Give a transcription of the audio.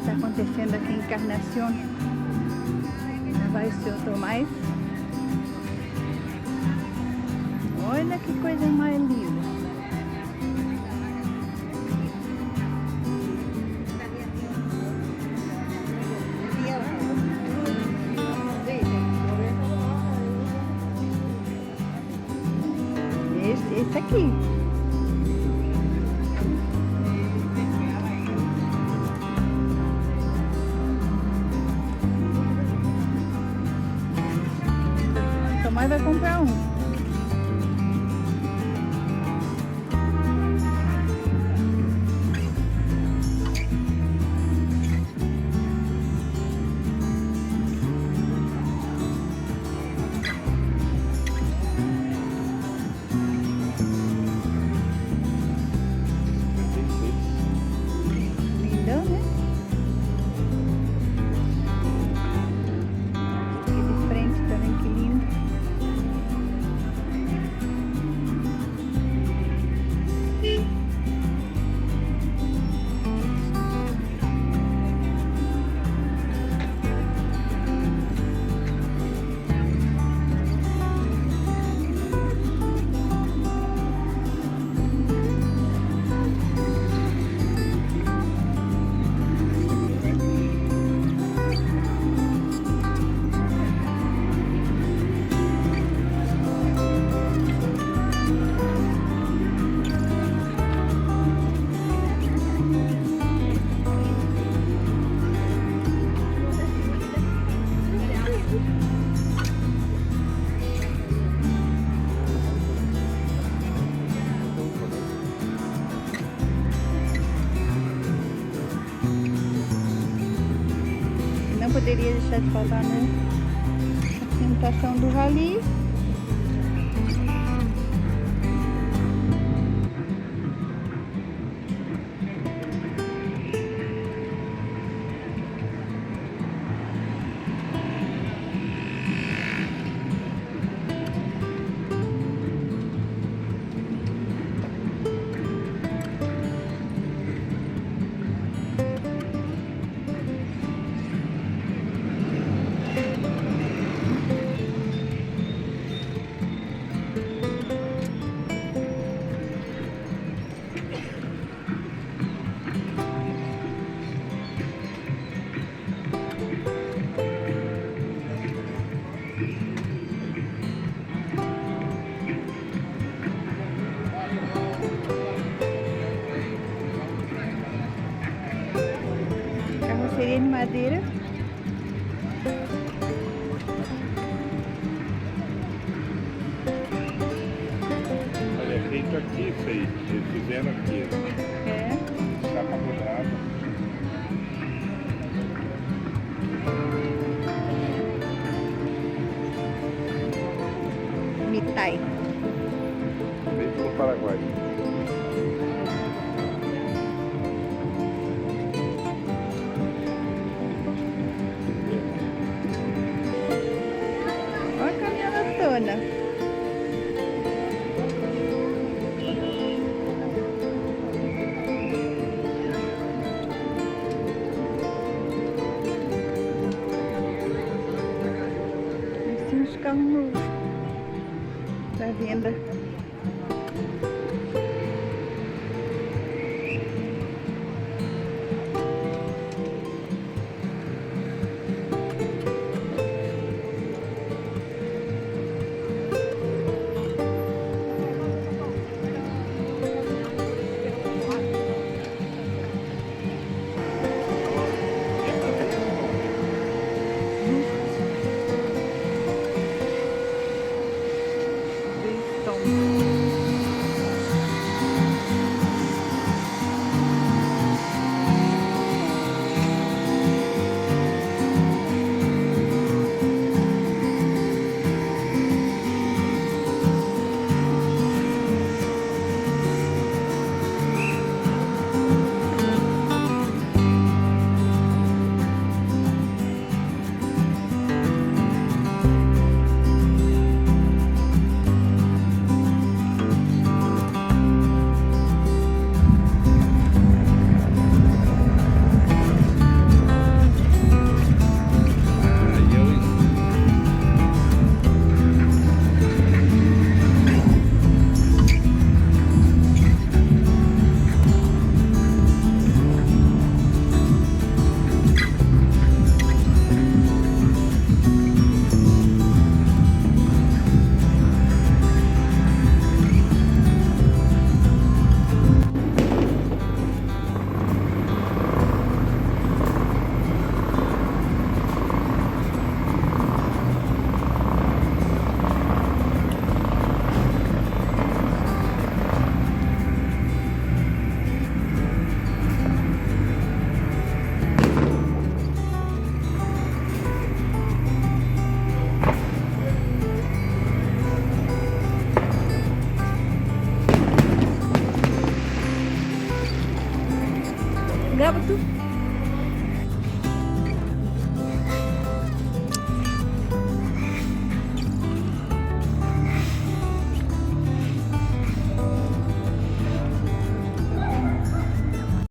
Está acontecendo aqui em Encarnación. Lá vai o seu Tomás. Olha que coisa mais linda. Esse aqui. Tomás vai comprar um. Lindão, né? Aqui de frente também, que lindo. Não poderia deixar de faltar, né? A apresentação do rally. Carroceria de madeira. Olha, é feito aqui isso aí. Eles fizeram aqui. É. Chapa quadrada. Mitai. Feito no Paraguai. Olha a caminhonetona. Tem uns carros novos para venda. Bridgestone. Grava tu.